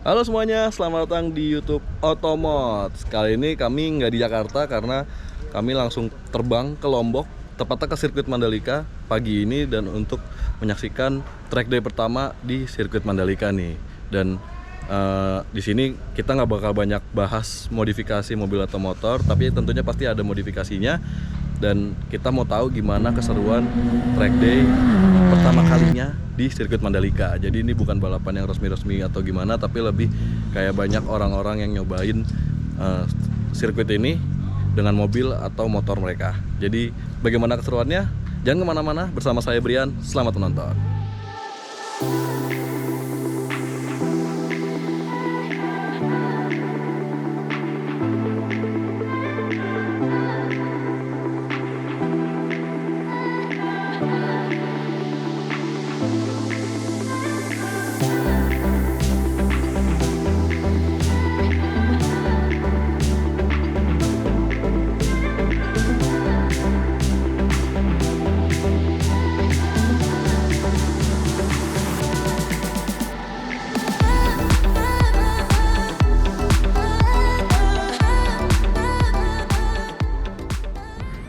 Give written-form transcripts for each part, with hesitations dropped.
Halo semuanya, selamat datang di YouTube Otomot. Kali ini kami nggak di Jakarta karena kami langsung terbang ke Lombok, tepatnya ke sirkuit Mandalika pagi ini dan untuk menyaksikan track day pertama di sirkuit Mandalika nih. Dan di sini kita nggak bakal banyak bahas modifikasi mobil atau motor, tapi tentunya pasti ada modifikasinya. Dan kita mau tahu gimana keseruan track day pertama kalinya di sirkuit Mandalika. Jadi ini bukan balapan yang resmi-resmi atau gimana, tapi lebih kayak banyak orang-orang yang nyobain sirkuit ini dengan mobil atau motor mereka. Jadi bagaimana keseruannya? Jangan kemana-mana, bersama saya Brian. Selamat menonton.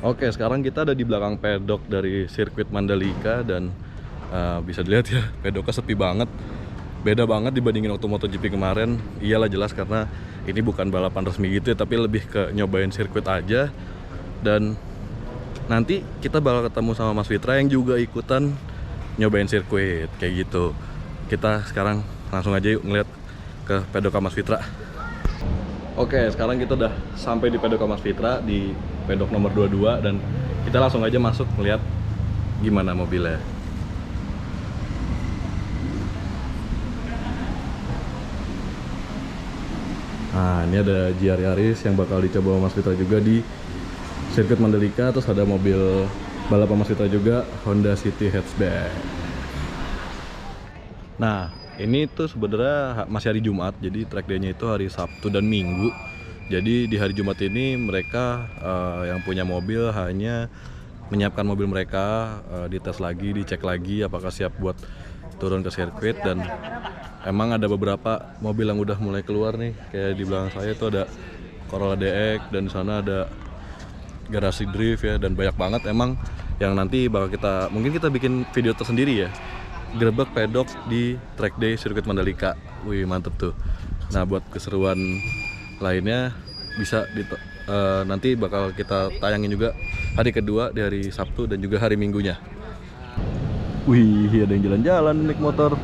Oke, sekarang kita ada di belakang pedok dari sirkuit Mandalika dan bisa dilihat ya, pedoknya sepi banget. Beda banget dibandingin waktu MotoGP kemarin. Iyalah jelas karena ini bukan balapan resmi gitu ya, tapi lebih ke nyobain sirkuit aja. Dan nanti kita bakal ketemu sama Mas Fitra yang juga ikutan nyobain sirkuit kayak gitu. Kita sekarang langsung aja yuk ngeliat ke pedok Mas Fitra. Oke, sekarang kita udah sampai di pedok Mas Fitra di pedok nomor 22 dan kita langsung aja masuk melihat gimana mobilnya. Nah, ini ada GR Yaris yang bakal dicoba Mas Fitra juga di sirkuit Mandalika. Terus ada mobil balapan Mas Fitra juga, Honda City Hatchback. Nah, ini tuh sebenarnya masih hari Jumat, jadi track day-nya itu hari Sabtu dan Minggu. Jadi di hari Jumat ini mereka yang punya mobil hanya menyiapkan mobil mereka, dites lagi, dicek lagi apakah siap buat turun ke sirkuit. Dan emang ada beberapa mobil yang udah mulai keluar nih, kayak di belakang saya itu ada Corolla DX dan di sana ada garasi drift ya, dan banyak banget emang yang nanti bakal mungkin kita bikin video tersendiri ya, gerbek pedok di track day sirkuit Mandalika. Wih, mantep tuh. Nah, buat keseruan lainnya bisa nanti bakal kita tayangin juga hari kedua di hari Sabtu dan juga hari Minggunya. Wih, ada yang jalan-jalan naik motor.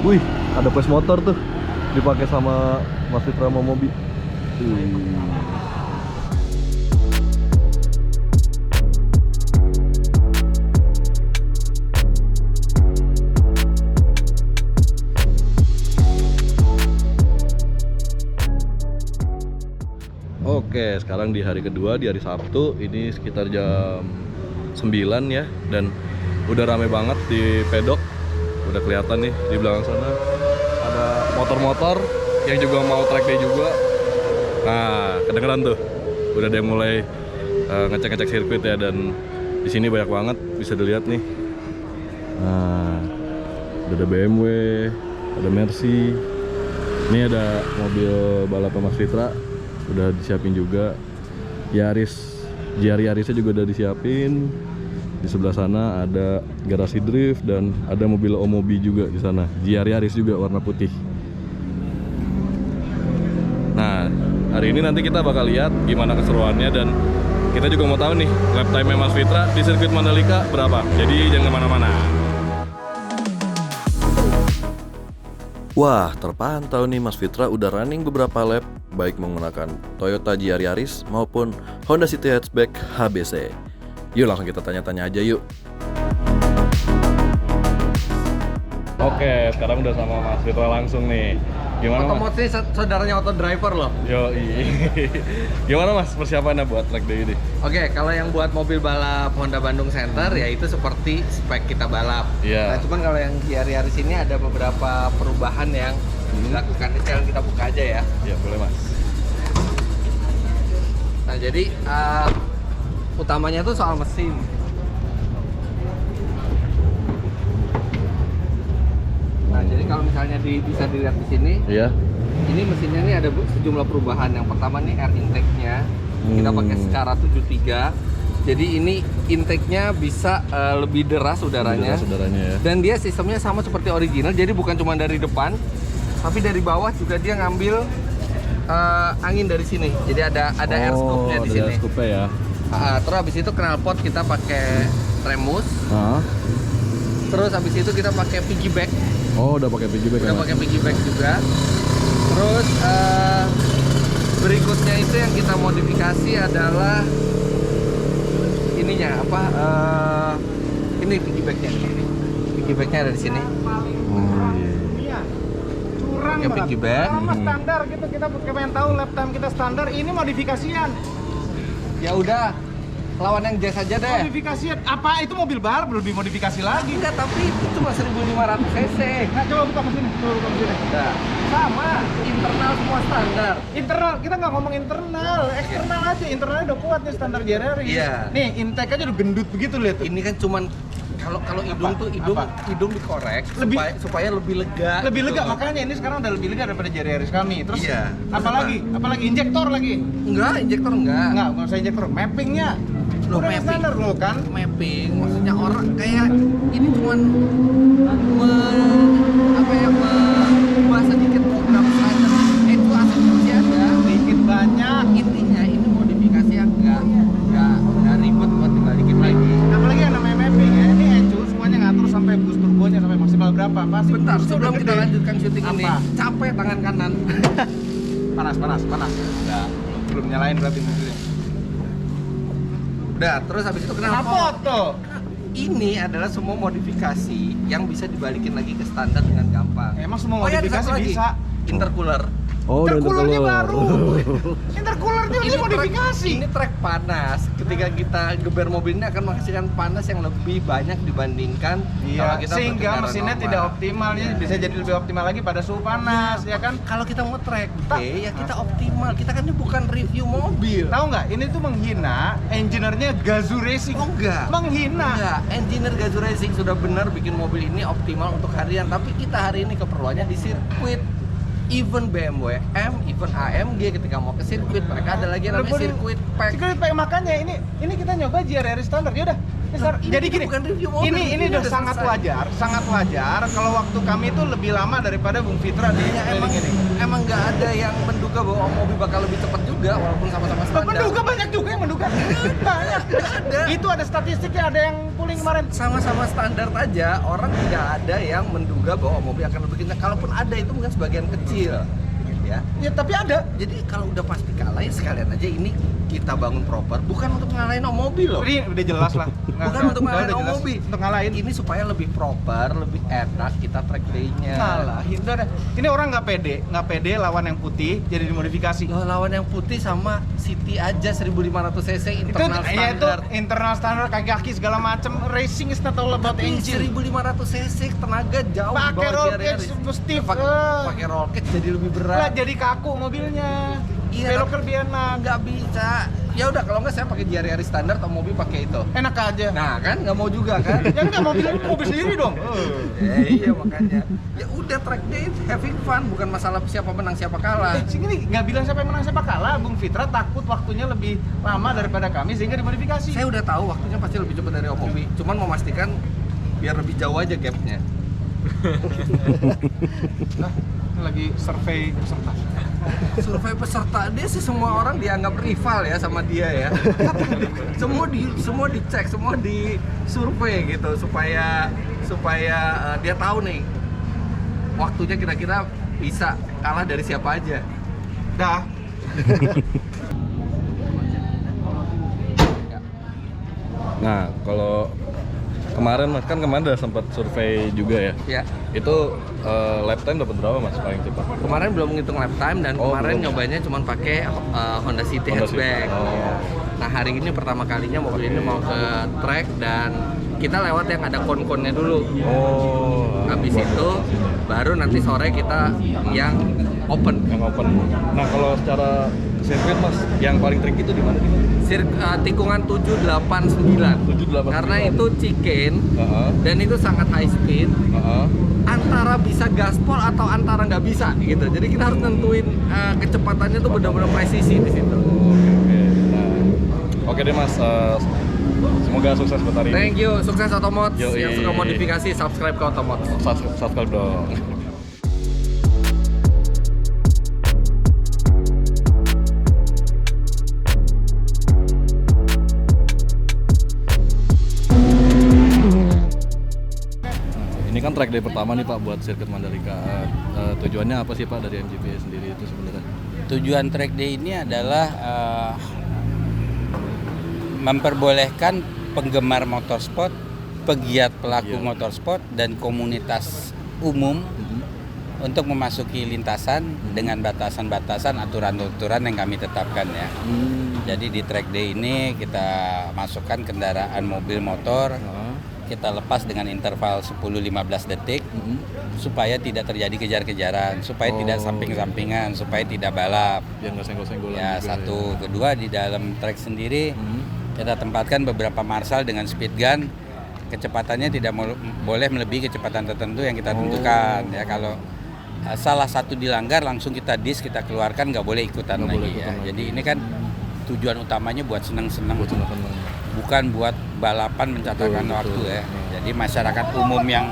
Wih, ada pes motor tuh dipakai sama Mas Fitra sama Mobi. Oke, sekarang di hari kedua, di hari Sabtu, ini sekitar jam 9 ya, dan udah rame banget di pedok. Udah kelihatan nih di belakang sana ada motor-motor yang juga mau track day juga. Nah, kedengeran tuh, udah ada yang mulai ngecek-ngecek sirkuit ya, dan di sini banyak banget bisa dilihat nih. Nah, udah ada BMW, ada Mercy, ini ada mobil balapan Mas Fitra. Udah disiapin juga Yaris, GR Yarisnya juga udah disiapin. Di sebelah sana ada garasi drift dan ada mobil Omobi juga di sana. GR Yaris juga warna putih. Nah, hari ini nanti kita bakal lihat gimana keseruannya dan kita juga mau tahu nih lap time Mas Fitra di sirkuit Mandalika berapa. Jadi jangan kemana-mana. Wah, terpantau nih Mas Fitra udah running beberapa lap, baik menggunakan Toyota GR Yaris maupun Honda City Hatchback HBC. Yuk langsung kita tanya-tanya aja yuk. Oke, sekarang udah sama Mas Fitra langsung nih. Gimana Mas? Otomot ini saudaranya auto driver loh. Yoi. Gimana Mas persiapannya buat track day ini? Oke, kalau yang buat mobil balap Honda Bandung Center ya itu seperti spek kita balap. Iya. Nah, cuman kalau yang GR Yaris ini ada beberapa perubahan yang dilakukan. Ini sekarang kita buka aja ya. Ya boleh Mas. Nah, jadi utamanya tuh soal mesin. Nah, jadi kalau misalnya bisa dilihat di sini, Iya. ini mesinnya ini ada sejumlah perubahan. Yang pertama nih air intake-nya kita pakai secara 73. Jadi ini intake-nya bisa lebih deras udaranya. Saudaranya ya. Dan dia sistemnya sama seperti original, jadi bukan cuma dari depan, tapi dari bawah juga dia ngambil angin dari sini. Jadi ada air scoop-nya di sini. Ada scoop-nya ya. Terus habis itu knalpot kita pakai Remus. Terus habis itu kita pakai piggyback. Oh, udah pakai piggyback. Udah pakai piggyback juga. Terus berikutnya itu yang kita modifikasi adalah ininya apa? Ini piggybacknya. Piggybacknya ada di sini. Iya. Curang Pakai banget. piggyback. Sama standar gitu, kita pengen tahu lap time kita standar, ini modifikasian. Ya udah, lawan yang jazz aja deh. Modifikasian apa itu mobil balap lebih modifikasi lagi. Enggak, tapi itu cuma 1500 cc. Nah, coba buka mesinnya, coba buka mesinnya. Nah, sama internal semua standar. Internal, kita nggak ngomong internal, eksternal aja. Internalnya udah kuat nih standar JRR. Iya. Nih, intake aja udah gendut begitu lihat tuh. Ini kan cuman kalau hidung Apa? tuh hidung dikorek Lebih- supaya lebih lega. Lebih lega, gitu. makanya ini sekarang udah lebih lega daripada JRR kami. Terus Iya. apalagi? Apalagi injektor lagi? Enggak, injektor enggak. Nggak usah injektor, mappingnya. Loh, Udah mapping. standar loh kan. Mapping, maksudnya orang kayak ini cuman mengubah sedikit beberapa standar. Itu asal masih ada. Dikit banyak. Intinya ini modifikasi yang enggak ribet buat dibalikin lagi. Apalagi yang namanya mapping ya, ini Ecu semuanya ngatur sampai boost turbonya sampai maksimal berapa. Pasti Bentar, boost sebelum udah kita gede. lanjutkan syuting ini, Apa? capek tangan kanan. Panas. Udah, belum nyalain berarti mobilnya. Udah, terus habis itu Kenapa knalpot. tuh? Ini adalah semua modifikasi yang bisa dibalikin lagi ke standar dengan gampang. Emang semua Oh ya, ada modifikasi satu lagi. bisa. Intercooler. Oh, udah Intercoolernya intercooler. baru. Intercoolernya ini modifikasi. Ini trek panas. Ketika kita geber mobil ini akan menghasilkan panas yang lebih banyak dibandingkan kalau Iya, kita sehingga berkendara mesinnya normal. tidak optimal, ya. Iya. Bisa jadi lebih optimal lagi pada suhu panas, ya kan? Kalau kita mau trek day, ya kita optimal. Kita kan ini bukan review mobil. Tahu nggak? Ini tuh menghina engineer-nya Gazoo Racing. Oh enggak. Menghina. Enggak, engineer Gazoo Racing sudah benar bikin mobil ini optimal untuk harian, tapi kita hari ini keperluannya di sirkuit. Even BMW M, even AMG ketika mau ke sirkuit, mereka ada lagi yang namanya sirkuit pack. Sirkuit pack, makanya ini kita nyoba JRR standar. Ya udah. Ini Jadi kita gini, bukan review mobil, ini ini udah udah sangat selesai. wajar kalau waktu kami itu lebih lama daripada Bung Fitra di Ya, emang keliling ini. emang nggak ada yang menduga bahwa mobil bakal lebih cepat juga walaupun sama-sama standar. Menduga banyak juga yang menduga. Banyak. ada. Itu ada statistiknya, ada yang pooling kemarin. Sama-sama standar aja, orang tidak ada yang menduga bahwa mobil akan lebih kencang. Kalaupun ada itu mungkin sebagian kecil. Ya. Ya tapi ada. Jadi kalau udah pasti kalah ya sekalian aja ini kita bangun proper, bukan untuk ngalahin mobil loh. Ini udah jelas lah. Bukan untuk ngalahin udah jelas. mobil. Untuk ngalahin. Ini supaya lebih proper, lebih enak kita track day-nya. Ngalahin. Udah. Ini orang nggak pede lawan yang putih jadi dimodifikasi. Loh, lawan yang putih sama City aja 1500 cc internal Itu ya itu standar. internal standar kaki-kaki segala macam. Racing is not all about Tapi engine. 1500 cc tenaga jauh di Pakai bawah roll JRR. cage, Steve. Pakai roll cage jadi lebih Lah berat. jadi kaku mobilnya. Iya, Belok lebih enak. Nggak bisa. Ya udah kalau nggak saya pakai JRR standar atau mobil pakai itu. Enak aja. Nah kan nggak mau juga kan? Ya enggak, mobil sendiri dong. Iya makanya. Ya udah track day having fun, bukan masalah siapa menang siapa kalah. Sini nggak bilang siapa yang menang siapa kalah. Bung Fitra takut waktunya lebih lama daripada kami sehingga dimodifikasi. Saya udah tahu waktunya pasti lebih cepat dari Om Obi. Cuman memastikan biar lebih jauh aja gapnya. Nah, ini lagi survei peserta. Survei peserta dia sih semua orang dianggap rival ya sama dia ya. semua dicek, semua disurvei gitu supaya dia tahu nih waktunya kira-kira bisa kalah dari siapa aja. Dah. Nah, kalau kemarin Mas kan kemarin udah sempat survei juga ya. Ya. Itu lap time dapat berapa Mas paling cepat? Kemarin belum ngitung lap time dan Oh, kemarin belum. nyobanya cuma pakai Honda City Honda hatchback. City. Oh. Nah hari ini pertama kalinya mobil ini mau ke track dan kita lewat yang ada kon-konnya dulu. Oh. Habis itu baru nanti sore kita yang open. Yang open. Nah, kalau secara sirkuit Mas, yang paling tricky itu di mana nih? Tikungan 789. 789. Karena itu chicken Heeh. dan itu sangat high speed. Heeh. Antara bisa gaspol atau antara nggak bisa gitu. Jadi kita harus nentuin kecepatannya tuh benar-benar presisi di situ. Oke. Nah, oke deh Mas. Semoga sukses buat hari ini. Thank you, sukses Otomods. Yoi. Yang suka modifikasi subscribe ke Otomods. Subscribe dong. Ini kan track day pertama nih Pak buat sirkuit Mandalika. Tujuannya apa sih Pak dari MGP sendiri itu sebenarnya? Tujuan track day ini adalah memperbolehkan penggemar motorsport, pegiat pelaku motorsport dan komunitas umum untuk memasuki lintasan dengan batasan-batasan aturan-aturan yang kami tetapkan ya. Jadi di track day ini kita masukkan kendaraan mobil motor, kita lepas dengan interval 10-15 detik supaya tidak terjadi kejar-kejaran, supaya tidak samping-sampingan, supaya tidak balap. Biar nggak senggol-senggolan. Ya, juga, satu. Kedua, di dalam track sendiri kita tempatkan beberapa marshal dengan speed gun. Kecepatannya tidak boleh melebihi kecepatan tertentu yang kita tentukan. Ya, kalau salah satu dilanggar langsung kita kita keluarkan, nggak boleh ikutan lagi ya. Jadi ini kan tujuan utamanya buat senang-senang, bukan buat balapan mencatatkan waktu ya. Jadi masyarakat umum yang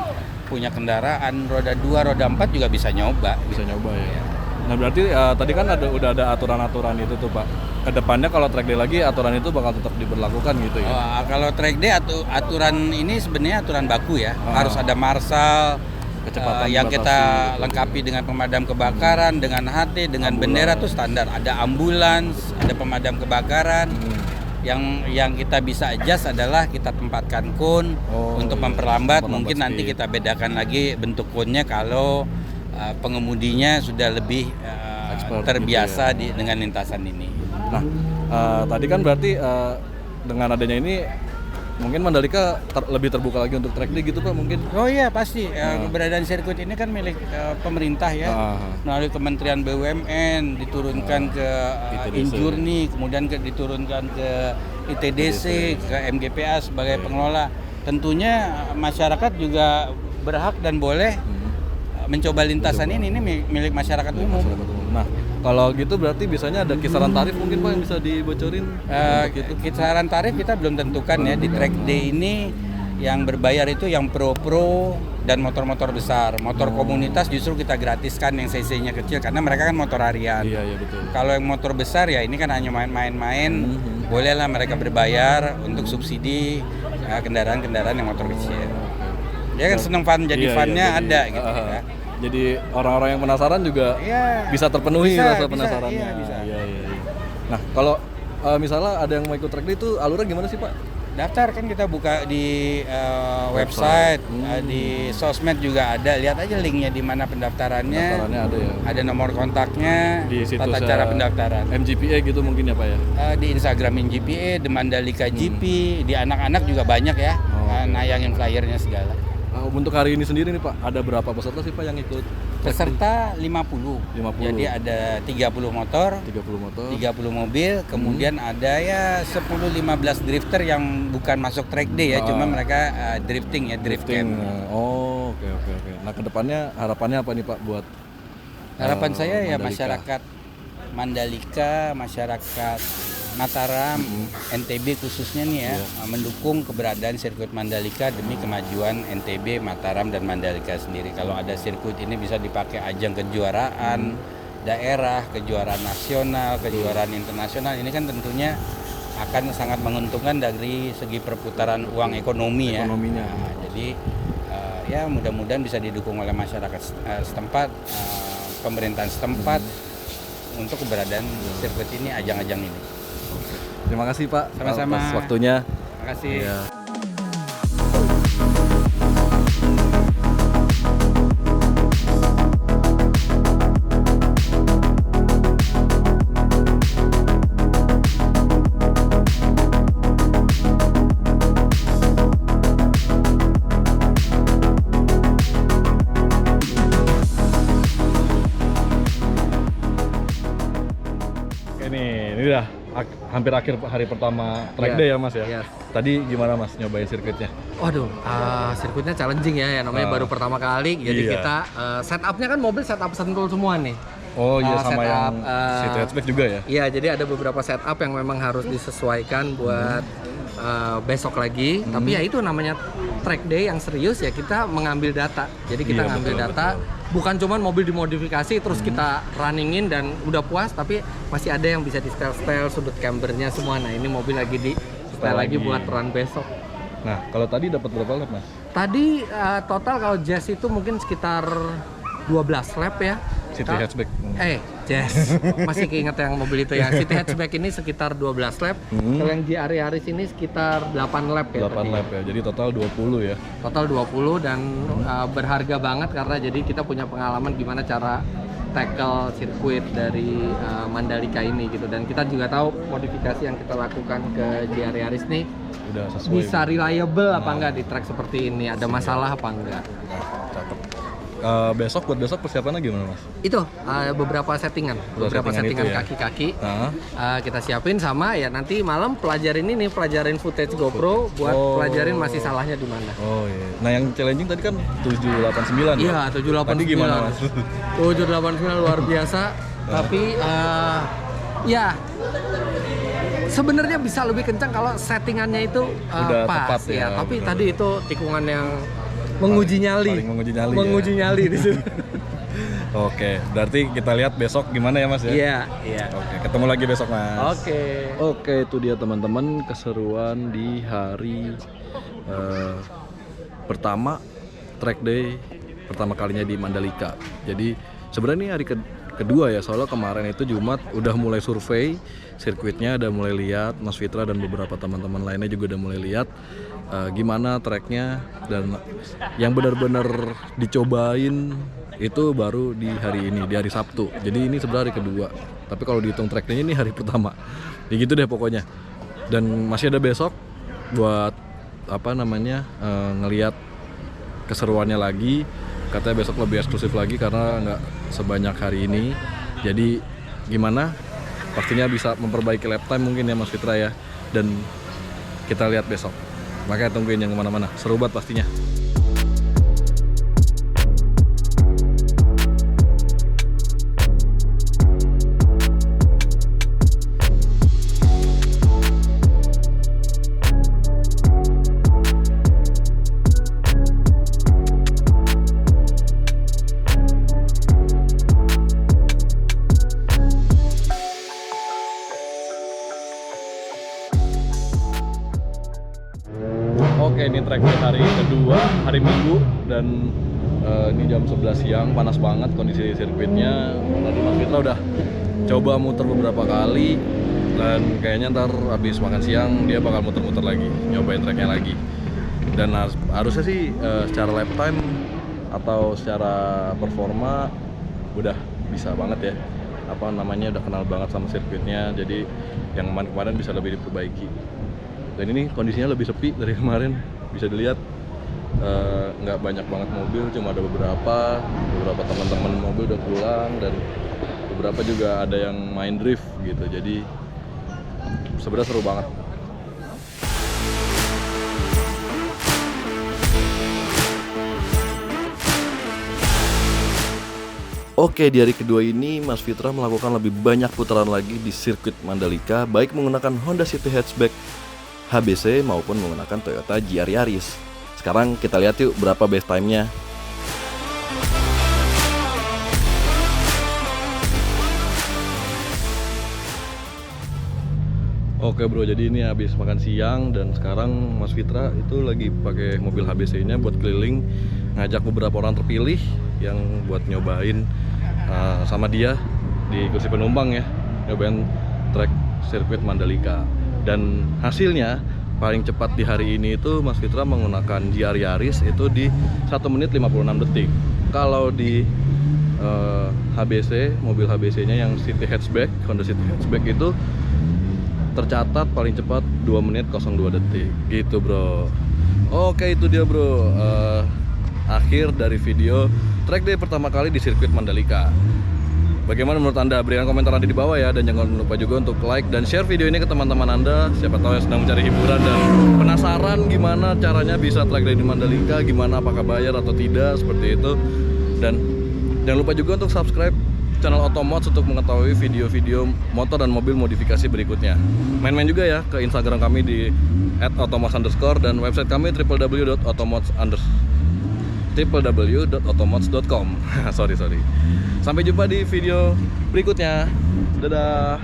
punya kendaraan roda 2, roda 4 juga bisa nyoba. Bisa nyoba ya. Nah berarti tadi kan udah ada aturan-aturan itu tuh Pak. Kedepannya kalau track day lagi aturan itu bakal tetap diberlakukan gitu ya? Kalau track day aturan ini sebenarnya aturan baku ya. Harus ada marshal, kecepatan yang dibatasi, kita gitu. lengkapi dengan pemadam kebakaran, dengan HT, dengan bendera tuh standar. Ada ambulans, ada pemadam kebakaran. Yang kita bisa adjust adalah kita tempatkan kon untuk memperlambat. Mungkin nanti kita bedakan lagi bentuk konnya kalau pengemudinya sudah lebih terbiasa gitu ya. dengan lintasan ini. Nah, tadi kan berarti dengan adanya ini mungkin Mandalika lebih terbuka lagi untuk track day gitu Pak mungkin? Oh iya pasti, keberadaan sirkuit ini kan milik pemerintah ya, melalui Kementerian BUMN diturunkan ke Injurni, kemudian diturunkan ke ITDC, ke MGPA sebagai pengelola. Tentunya masyarakat juga berhak dan boleh mencoba lintasan ini milik masyarakat umum. Nah, kalau gitu berarti biasanya ada kisaran tarif mungkin Pak yang bisa dibocorin? Kisaran tarif kita belum tentukan ya. Di track day ini yang berbayar itu yang pro dan motor-motor besar. Motor komunitas justru kita gratiskan yang cc-nya kecil karena mereka kan motor harian. Iya betul. Kalau yang motor besar ya ini kan hanya main-main. Bolehlah mereka berbayar untuk subsidi kendaraan-kendaraan yang motor kecil. Dia kan seneng fun, jadi funnya ada gitu ya. Jadi orang-orang yang penasaran juga bisa terpenuhi rasa penasarannya. Bisa. Iya. Nah, kalau misalnya ada yang mau ikut track day itu alurnya gimana sih Pak? Daftar kan kita buka di website, di sosmed juga ada. Lihat aja linknya di mana pendaftarannya. Pendaftarannya ada ya. Ada nomor kontaknya, Di situs tata cara pendaftaran. MGPA gitu mungkin ya Pak ya? Di Instagram MGPA, The Mandalika GP, di anak-anak juga banyak ya, nayangin flyernya segala. Untuk hari ini sendiri nih Pak, ada berapa peserta sih Pak yang ikut? Peserta 50. Jadi ada 30 motor, 30 mobil, kemudian ada ya 10-15 drifter yang bukan masuk track day ya, cuma mereka drifting ya, drift camp. Oke. Nah, kedepannya harapannya apa nih Pak buat harapan saya ya Mandalika? Masyarakat Mandalika, masyarakat Mataram, NTB khususnya nih ya, mendukung keberadaan sirkuit Mandalika demi kemajuan NTB, Mataram dan Mandalika sendiri. Kalau ada sirkuit ini bisa dipakai ajang kejuaraan daerah, kejuaraan nasional, kejuaraan internasional. Ini kan tentunya akan sangat menguntungkan dari segi perputaran uang ekonomi ya. Nah, jadi ya mudah-mudahan bisa didukung oleh masyarakat setempat, pemerintahan setempat untuk keberadaan sirkuit ini, ajang-ajang ini. Terima kasih Pak Sama-sama. atas waktunya. Terima kasih. Ya. nih, ini udah hampir akhir hari pertama track Iya. day ya Mas ya. Iya. Tadi gimana Mas nyobain sirkuitnya? Waduh, sirkuitnya challenging ya namanya baru pertama kali. Jadi Iya. kita setupnya kan mobil setup sentul semua nih. Oh iya, sama setup, yang seat hatchback juga ya? Iya, jadi ada beberapa setup yang memang harus disesuaikan buat besok lagi. Tapi ya itu namanya track day yang serius ya, kita mengambil data. Jadi kita Iya, ngambil betul, data, bukan cuman mobil dimodifikasi terus kita runningin dan udah puas, tapi masih ada yang bisa di style sudut cambernya semua. Nah ini mobil lagi di style lagi buat run besok. Nah, kalau tadi dapat berapa lap Mas? Tadi total kalau Jazz itu mungkin sekitar 12 lap ya. City hatchback. Jazz. Masih keinget yang mobil itu ya. City hatchback ini sekitar 12 lap. Kalau yang GR Yaris ini sekitar 8 lap ya. 8 tadi. lap ya. Jadi total 20 ya. Total 20 dan berharga banget karena jadi kita punya pengalaman gimana cara tackle sirkuit dari Mandalika ini gitu, dan kita juga tahu modifikasi yang kita lakukan ke GR Yaris nih Udah sesuai. bisa reliable apa enggak di track seperti ini, ada masalah apa enggak. Cakep. Besok buat besok persiapannya gimana Mas? Itu beberapa settingan settingan itu ya? kaki-kaki Nah, kita siapin, sama ya nanti malam pelajarin footage GoPro buat pelajarin masih salahnya di mana. oh iya. Nah yang challenging tadi kan 789 Iya, ya? 789. Tadi gimana Mas? 789 luar biasa. Tapi ya sebenarnya bisa lebih kencang kalau settingannya itu Udah pas tepat ya, Tapi benar. tadi itu tikungan yang menguji nyali. Paling menguji nyali. Menguji nyali di situ. Oke, berarti kita lihat besok gimana ya Mas ya? Iya, iya. Oke, ketemu lagi besok Mas. Oke. Oke, itu dia teman-teman keseruan di hari pertama track day pertama kalinya di Mandalika. Jadi sebenarnya ini hari kedua ya, soalnya kemarin itu Jumat udah mulai survei sirkuitnya, udah mulai lihat, Mas Fitra dan beberapa teman-teman lainnya juga udah mulai lihat gimana tracknya, dan yang benar-benar dicobain itu baru di hari ini, di hari Sabtu. Jadi ini sebenarnya hari kedua, tapi kalau dihitung tracknya ini hari pertama. Ya gitu deh pokoknya. Dan masih ada besok buat ngelihat keseruannya lagi. Katanya besok lebih eksklusif lagi karena nggak sebanyak hari ini. Jadi gimana? Pastinya bisa memperbaiki lap time mungkin ya Mas Fitra ya. Dan kita lihat besok. Makanya tungguin yang kemana-mana. Seru banget pastinya. Oke, ini track day hari kedua, hari Minggu, dan ini jam 11 siang, panas banget kondisi sirkuitnya. Tadi Mas Fitra udah coba muter beberapa kali, dan kayaknya ntar habis makan siang dia bakal muter-muter lagi, nyobain tracknya lagi. Dan harusnya sih secara lap time atau secara performa udah bisa banget ya, udah kenal banget sama sirkuitnya, jadi yang kemarin bisa lebih diperbaiki. Dan ini kondisinya lebih sepi dari kemarin, bisa dilihat nggak banyak banget mobil, cuma ada beberapa teman-teman mobil udah pulang, dan beberapa juga ada yang main drift gitu. Jadi sebenarnya seru banget. Oke, di hari kedua ini Mas Fitra melakukan lebih banyak putaran lagi di sirkuit Mandalika, baik menggunakan Honda City Hatchback HBC maupun menggunakan Toyota GR Yaris. Sekarang kita lihat yuk berapa base time-nya. Oke bro, jadi ini habis makan siang dan sekarang Mas Fitra itu lagi pakai mobil HBC-nya buat keliling, ngajak beberapa orang terpilih yang buat nyobain sama dia di kursi penumpang ya, nyobain track sirkuit Mandalika. Dan hasilnya paling cepat di hari ini itu Mas Fitra menggunakan GR Yaris itu di 1 menit 56 detik. Kalau di HBC, mobil HBC-nya yang City Hatchback, Honda City Hatchback itu tercatat paling cepat 2 menit 02 detik gitu bro. Oke, itu dia bro, akhir dari video track day pertama kali di sirkuit Mandalika. Bagaimana menurut Anda? Berikan komentar nanti di bawah ya, dan jangan lupa juga untuk like dan share video ini ke teman-teman Anda. Siapa tahu yang sedang mencari hiburan dan penasaran gimana caranya bisa track day di Mandalika, gimana apakah bayar atau tidak, seperti itu. Dan jangan lupa juga untuk subscribe channel Otomods untuk mengetahui video-video motor dan mobil modifikasi berikutnya. Main-main juga ya ke Instagram kami di @otomods_ dan website kami www.otomods.com. sorry. Sampai jumpa di video berikutnya. Dadah.